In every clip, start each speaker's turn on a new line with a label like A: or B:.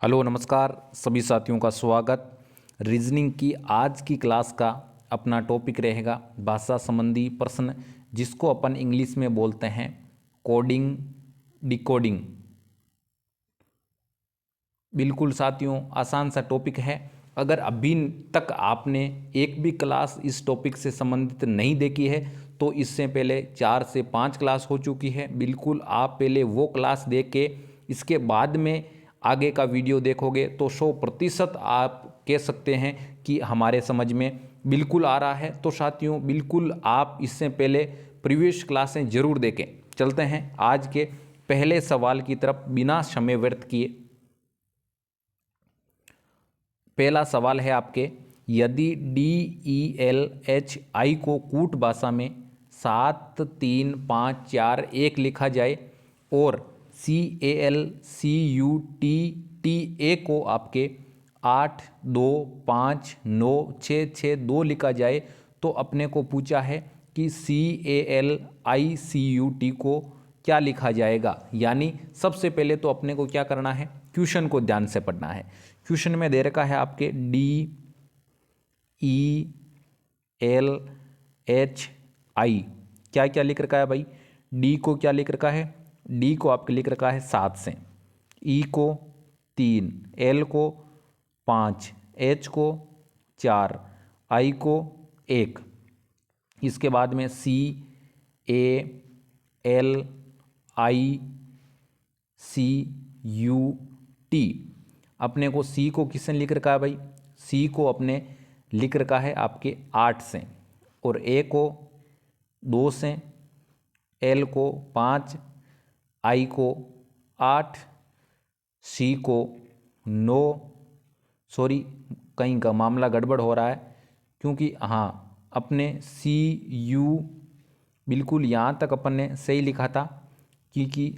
A: Hello नमस्कार सभी साथियों का स्वागत। रीजनिंग की आज की क्लास का अपना टॉपिक रहेगा भाषा संबंधी प्रश्न, जिसको अपन इंग्लिश में बोलते हैं कोडिंग डिकोडिंग। बिल्कुल साथियों, आसान सा टॉपिक है। अगर अभी तक आपने एक भी क्लास इस टॉपिक से संबंधित नहीं देखी है तो इससे पहले 4 से 5 क्लास हो चुकी है। बिल्कुल आप पहले वो क्लास देख के इसके बाद में आगे का वीडियो देखोगे तो 100% आप कह सकते हैं कि हमारे समझ में बिल्कुल आ रहा है। तो साथियों बिल्कुल आप इससे पहले प्रीवियस क्लासें ज़रूर देखें। चलते हैं आज के पहले सवाल की तरफ बिना समय व्यर्थ किए। पहला सवाल है आपके, यदि DELHI को कूट भाषा में 7 3 5 4 1 लिखा जाए और CALCUTTA को आपके 8 2 5 9 6 6 2 लिखा जाए तो अपने को पूछा है कि CALICUT को क्या लिखा जाएगा। यानी सबसे पहले तो अपने को क्या करना है, क्वेश्चन को ध्यान से पढ़ना है। क्वेश्चन में दे रखा है आपके DELHI क्या क्या लिख रखा है भाई। डी को क्या लिख रखा है, डी को आपके लिख रखा है 7 से, ई को 3, एल को 5, एच को 4, आई को 1। इसके बाद में CALICUT अपने को सी को किसने लिख रखा है भाई, सी को अपने लिख रखा है आपके 8 से, और ए को 2 से, एल को 5, आई को 8, सी को 9। सॉरी, कहीं का मामला गड़बड़ हो रहा है, क्योंकि हाँ अपने CU बिल्कुल यहाँ तक अपन ने सही लिखा था, क्योंकि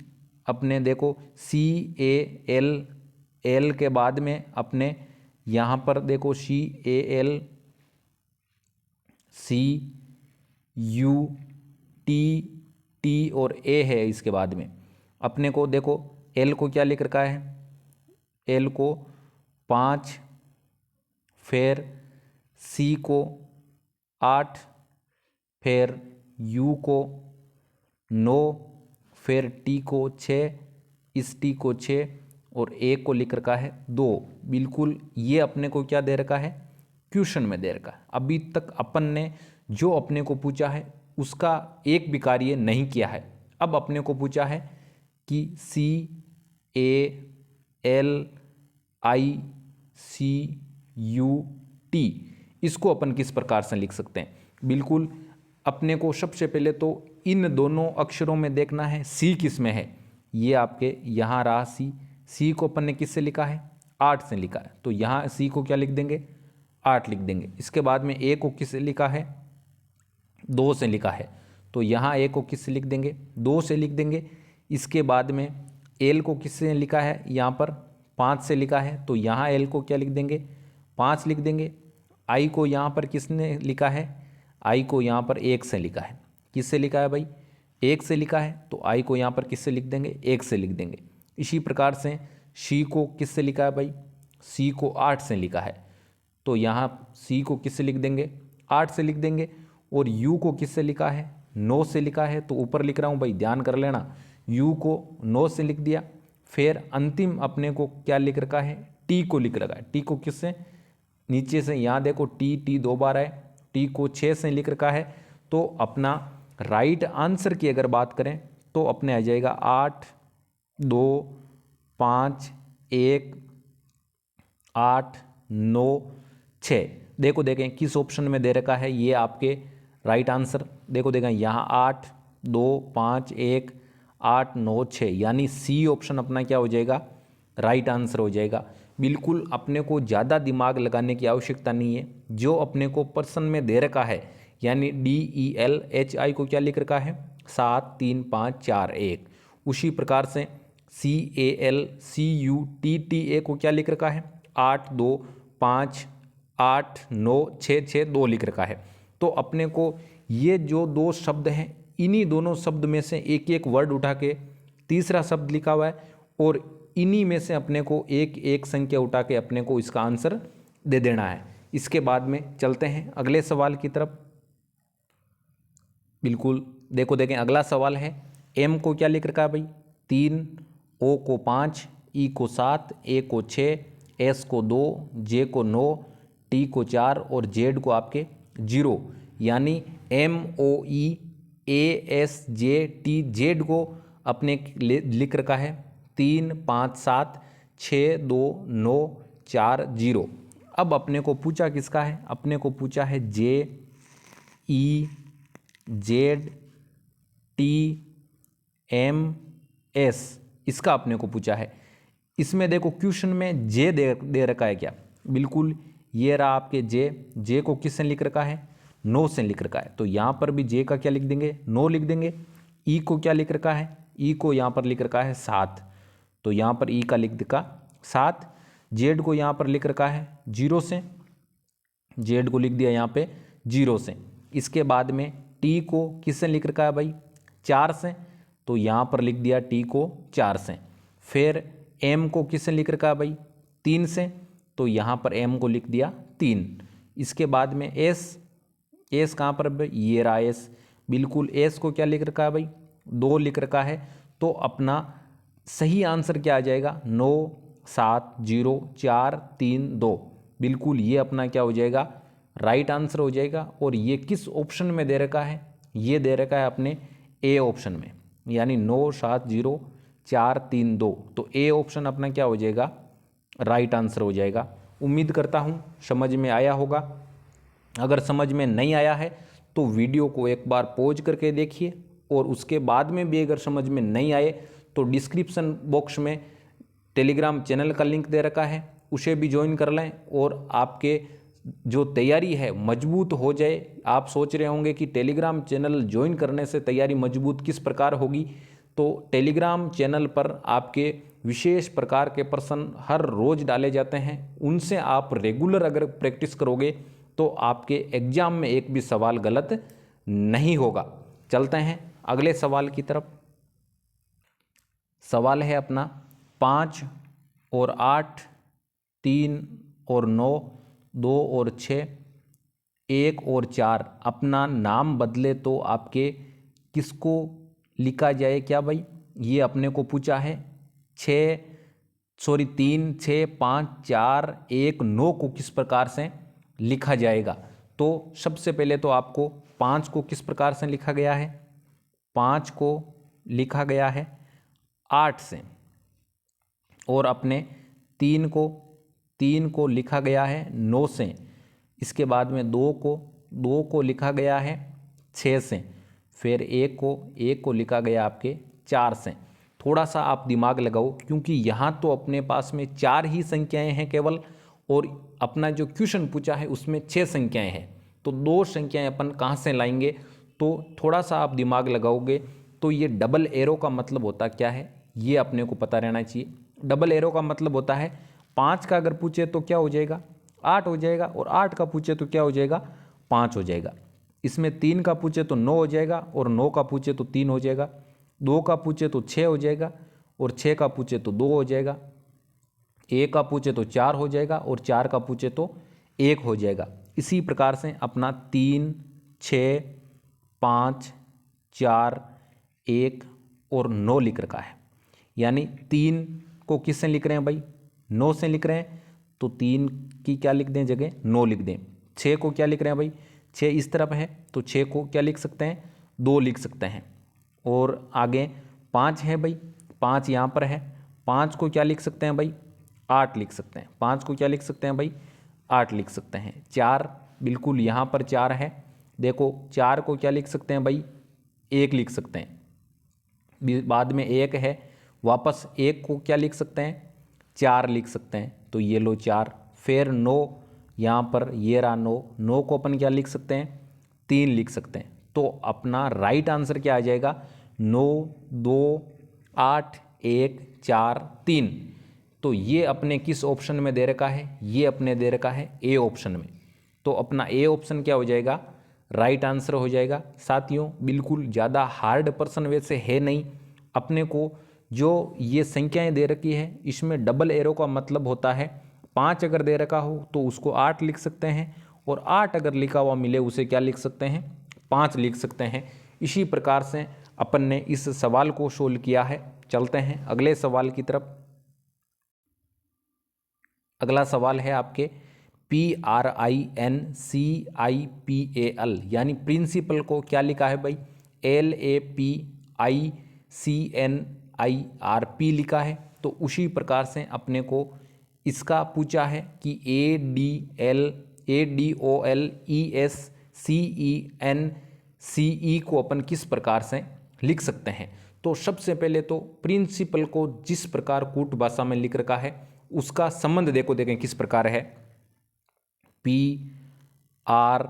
A: अपने देखो CAL के बाद में अपने यहाँ पर देखो CALCUT और ए है। इसके बाद में अपने को देखो एल को क्या लिख रखा है, एल को 5, फिर सी को 8, फिर यू को 9, फिर टी को 6, इस टी को 6 और ए को लिख रखा है 2। बिल्कुल ये अपने को क्या दे रखा है, क्वेश्चन में दे रखा है। अभी तक अपन ने जो अपने को पूछा है उसका एक भी कार्य नहीं किया है। अब अपने को पूछा है कि CALICUT इसको अपन किस प्रकार से लिख सकते हैं। बिल्कुल अपने को सबसे पहले तो इन दोनों अक्षरों में देखना है सी किस में है। ये आपके यहाँ रहा सी, सी को अपन ने किससे लिखा है, 8 से लिखा है, तो यहाँ सी को क्या लिख देंगे, 8 लिख देंगे। इसके बाद में ए को किससे लिखा है, 2 से लिखा है, तो यहाँ ए को किससे लिख देंगे, 2 से लिख देंगे। इसके बाद में एल को किससे लिखा है, यहाँ पर 5 से लिखा है, तो यहाँ एल को क्या लिख देंगे, 5 लिख देंगे। आई को यहाँ पर किसने लिखा है, आई को यहाँ पर 1 से लिखा है। किससे लिखा है भाई, 1 से लिखा है, तो आई को यहाँ पर किससे लिख देंगे, 1 से लिख देंगे। इसी प्रकार से सी को किससे लिखा है भाई, सी को 8 से लिखा है, तो यहाँ सी को किससे लिख देंगे, 8 से लिख देंगे। और यू को किससे लिखा है, 9 से लिखा है, तो ऊपर लिख रहा हूँ भाई ध्यान कर लेना, यू को 9 से लिख दिया। फिर अंतिम अपने को क्या लिख रखा है, टी को लिख रखा है। टी को किससे, नीचे से यहाँ देखो टी 2 बार है, टी को 6 से लिख रखा है। तो अपना राइट आंसर की अगर बात करें तो अपने आ जाएगा 8 2 5 1 8 9 6। देखो देखें किस ऑप्शन में दे रखा है ये आपके राइट आंसर। देखो देखें यहाँ 8 2 5 1 8 9 6, यानी सी ऑप्शन अपना क्या हो जाएगा, राइट आंसर हो जाएगा। बिल्कुल अपने को ज़्यादा दिमाग लगाने की आवश्यकता नहीं है। जो अपने को प्रश्न में दे रखा है, यानी DELHI को क्या लिख रखा है, 7 3 5 4 1, उसी प्रकार से CALCUTTA को क्या लिख रखा है, 8 2 5 8 9 6 6 2 लिख रखा है। तो अपने को ये जो 2 शब्द हैं, इन्हीं दोनों शब्द में से एक एक वर्ड उठा के तीसरा शब्द लिखा हुआ है, और इन्हीं में से अपने को एक एक संख्या उठा के अपने को इसका आंसर दे देना है। इसके बाद में चलते हैं अगले सवाल की तरफ। बिल्कुल देखें अगला सवाल है, एम को क्या लिख रखा है भाई 3, ओ को 5, ई को 7, ए को 6, एस को 2, जे को 9, टी को 4 और जेड को आपके 0, यानी M O E A S J T Z को अपने लिख रखा है 3, 5, 7, 6, 2, 9, 4, 0। अब अपने को पूछा किसका है, अपने को पूछा है J E Z T M S, इसका अपने को पूछा है। इसमें देखो क्वेश्चन में जे दे रखा है क्या, बिल्कुल ये रहा आपके जे को किससे लिख रखा है 9 से लिख रखा है, तो यहाँ पर भी जे का क्या लिख देंगे 9 लिख देंगे। ई को क्या लिख रखा है, ई को यहाँ पर लिख रखा है 7, तो यहाँ पर ई का लिख दिखा 7। जेड को यहाँ पर लिख रखा है 0 से, जेड को लिख दिया यहाँ पे 0 से। इसके बाद में टी को किससे लिख रखा है भाई 4 से, तो यहाँ पर लिख दिया टी को 4 से। फिर एम को किससे लिख रखा है भाई 3 से, तो यहाँ पर एम को लिख दिया 3। इसके बाद में एस कहाँ पर भाई, ये रहा एस, बिल्कुल एस को क्या लिख रखा है भाई 2 लिख रखा है, तो अपना सही आंसर क्या आ जाएगा 9, 7, 0, 4, 3, 2, बिल्कुल ये अपना क्या हो जाएगा राइट आंसर हो जाएगा। और ये किस ऑप्शन में दे रखा है, ये दे रखा है अपने ए ऑप्शन में, यानी 9, 7, 0, 4, 3, 2, तो ए ऑप्शन अपना क्या हो जाएगा राइट आंसर हो जाएगा। उम्मीद करता हूँ समझ में आया होगा। अगर समझ में नहीं आया है तो वीडियो को एक बार पॉज करके देखिए, और उसके बाद में भी अगर समझ में नहीं आए तो डिस्क्रिप्शन बॉक्स में टेलीग्राम चैनल का लिंक दे रखा है, उसे भी ज्वाइन कर लें और आपके जो तैयारी है मजबूत हो जाए। आप सोच रहे होंगे कि टेलीग्राम चैनल ज्वाइन करने से तैयारी मजबूत किस प्रकार होगी, तो टेलीग्राम चैनल पर आपके विशेष प्रकार के प्रश्न हर रोज़ डाले जाते हैं, उनसे आप रेगुलर अगर प्रैक्टिस करोगे तो आपके एग्जाम में एक भी सवाल गलत नहीं होगा। चलते हैं अगले सवाल की तरफ। सवाल है अपना 5 और 8, 3 और 9, 2 और 6, 1 और 4 अपना नाम बदले तो आपके किसको लिखा जाए क्या भाई, ये अपने को पूछा है 3, 6, 5, 4, 1, 9 को किस प्रकार से लिखा जाएगा। तो सबसे पहले तो आपको 5 को किस प्रकार से लिखा गया है, 5 को लिखा गया है 8 से, और अपने 3 को लिखा गया है 9 से। इसके बाद में 2 को लिखा गया है 6 से। फिर 1 को लिखा गया आपके 4 से। थोड़ा सा आप दिमाग लगाओ, क्योंकि यहाँ तो अपने पास में 4 ही संख्याएं हैं केवल, और अपना जो क्वेश्चन पूछा है उसमें 6 संख्याएं हैं, तो 2 संख्याएं अपन कहाँ से लाएंगे। तो थोड़ा सा आप दिमाग लगाओगे तो ये डबल एरो का मतलब होता क्या है, ये अपने को पता रहना चाहिए। डबल एरो का मतलब होता है 5 का अगर पूछे तो क्या हो जाएगा 8 हो जाएगा, और 8 का पूछे तो क्या हो जाएगा 5 हो जाएगा। इसमें 3 का पूछे तो 9 हो जाएगा, और 9 का पूछे तो 3 हो जाएगा। 2 का पूछे तो 6 हो जाएगा, और 6 का पूछे तो 2 हो जाएगा। 1 का पूछे तो 4 हो जाएगा, और 4 का पूछे तो 1 हो जाएगा। इसी प्रकार से अपना 3, 6, 5, 4, 1 और 9 लिख रखा है, यानी 3 को किससे लिख रहे हैं भाई 9 से लिख रहे हैं, तो 3 की क्या लिख दें जगह 9 लिख दें। 6 को क्या लिख रहे हैं भाई 6 इस तरफ है, तो 6 को क्या लिख सकते हैं 2 लिख सकते हैं। और आगे 5 है भाई, 5 यहाँ पर है, 5 को क्या लिख सकते हैं भाई 8 लिख सकते हैं। 5 को क्या लिख सकते हैं भाई 8 लिख सकते हैं। 4 बिल्कुल यहाँ पर 4 है, देखो 4 को क्या लिख सकते हैं भाई 1 लिख सकते हैं। बाद में 1 है, वापस 1 को क्या लिख सकते हैं 4 लिख सकते हैं, तो ये लो 4। फिर 9 यहाँ पर ये रहा 9 को अपन क्या लिख सकते हैं 3 लिख सकते हैं। तो अपना राइट आंसर क्या आ जाएगा 9, 2, 8, 1, 4, 3। तो ये अपने किस ऑप्शन में दे रखा है, ये अपने दे रखा है ए ऑप्शन में। तो अपना ए ऑप्शन क्या हो जाएगा राइट आंसर हो जाएगा। साथियों बिल्कुल ज़्यादा हार्ड प्रश्न वैसे है नहीं, अपने को जो ये संख्याएं दे रखी है इसमें डबल एरो का मतलब होता है 5 अगर दे रखा हो तो उसको 8 लिख सकते हैं, और 8 अगर लिखा हुआ मिले उसे क्या लिख सकते हैं, 5 लिख सकते हैं। इसी प्रकार से अपन ने इस सवाल को सोल्व किया है। चलते हैं अगले सवाल की तरफ। अगला सवाल है आपके PRINCIPAL, यानी प्रिंसिपल को क्या लिखा है भाई, LAPICNIRP लिखा है। तो उसी प्रकार से अपने को इसका पूछा है कि ADOLESCENCE को अपन किस प्रकार से लिख सकते हैं। तो सबसे पहले तो प्रिंसिपल को जिस प्रकार कूट भाषा में लिख रखा है उसका संबंध देखें किस प्रकार है। PRINCIPAL,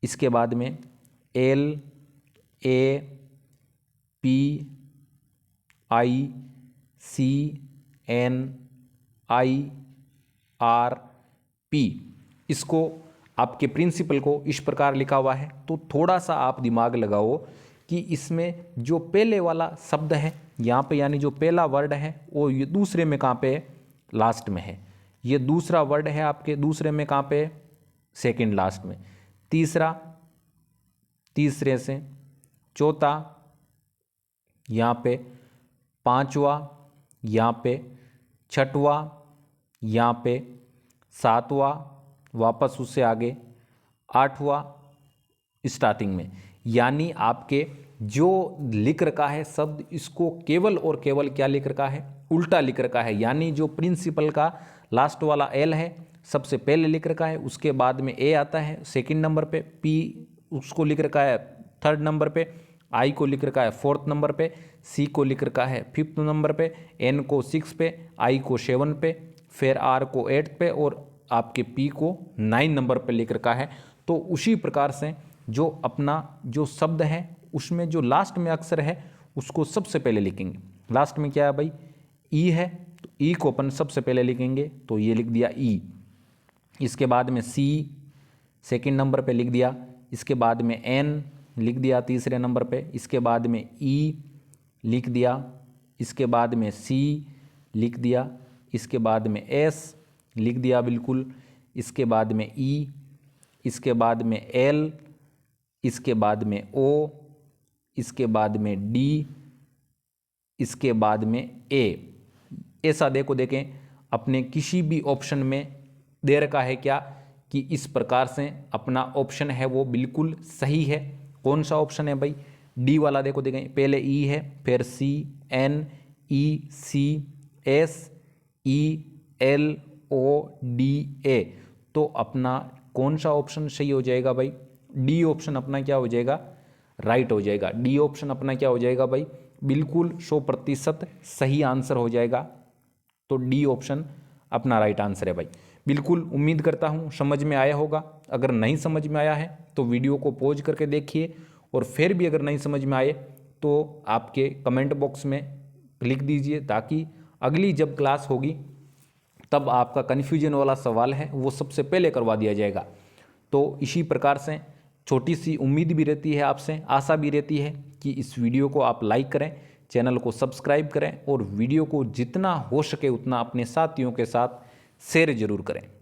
A: इसके बाद में LAPICNIRP, इसको आपके प्रिंसिपल को इस प्रकार लिखा हुआ है। तो थोड़ा सा आप दिमाग लगाओ कि इसमें जो पहले वाला शब्द है यहाँ पे, यानी जो पहला वर्ड है वो ये दूसरे में कहाँ पे है, लास्ट में है। ये दूसरा वर्ड है आपके दूसरे में कहाँ पे है, सेकंड लास्ट में। तीसरा तीसरे से, चौथा यहाँ पे, पांचवा यहाँ पे, छठवा यहाँ पे, सातवां वापस उससे आगे, आठवां स्टार्टिंग में। यानी आपके जो लिख रखा है शब्द इसको केवल और केवल क्या लिख रखा है, उल्टा लिख रखा है। यानी जो प्रिंसिपल का लास्ट वाला एल है सबसे पहले लिख रखा है, उसके बाद में ए आता है सेकंड नंबर पे, पी उसको लिख रखा है थर्ड नंबर पे, आई को लिख रखा है फोर्थ नंबर पे, सी को लिख रखा है फिफ्थ नंबर पे, एन को 6 पे, आई को 7 पे, फिर आर को 8 पे, और आपके पी को 9 नंबर पे लिख रखा है। तो उसी प्रकार से जो अपना जो शब्द है उसमें जो लास्ट में अक्षर है उसको सबसे पहले लिखेंगे। लास्ट में क्या है भाई, ई है, तो ई को अपन सबसे पहले लिखेंगे, तो ये लिख दिया ई। इसके बाद में सी सेकंड नंबर पे लिख दिया, इसके बाद में एन लिख दिया तीसरे नंबर पे, इसके बाद में ई लिख दिया, इसके बाद में सी लिख दिया, इसके बाद में एस लिख दिया बिल्कुल, इसके बाद में ई, इसके बाद में एल, इसके बाद में ओ, इसके बाद में डी, इसके बाद में ए। ऐसा देखें अपने किसी भी ऑप्शन में दे रखा है क्या कि इस प्रकार से अपना ऑप्शन है वो बिल्कुल सही है। कौन सा ऑप्शन है भाई, डी वाला। देखें पहले ई है, फिर सी, एन, ई, सी, एस, ई, एल, ओ, डी, ए। तो अपना कौन सा ऑप्शन सही हो जाएगा भाई, डी ऑप्शन अपना क्या हो जाएगा, राइट हो जाएगा। डी ऑप्शन अपना क्या हो जाएगा भाई, बिल्कुल 100% सही आंसर हो जाएगा। तो डी ऑप्शन अपना राइट आंसर है भाई। बिल्कुल उम्मीद करता हूँ समझ में आया होगा। अगर नहीं समझ में आया है तो वीडियो को पॉज करके देखिए, और फिर भी अगर नहीं समझ में आए तो आपके कमेंट बॉक्स में लिख दीजिए, ताकि अगली जब क्लास होगी तब आपका कन्फ्यूजन वाला सवाल है वो सबसे पहले करवा दिया जाएगा। तो इसी प्रकार से छोटी सी उम्मीद भी रहती है आपसे, आशा भी रहती है कि इस वीडियो को आप लाइक करें, चैनल को सब्सक्राइब करें, और वीडियो को जितना हो सके उतना अपने साथियों के साथ शेयर जरूर करें।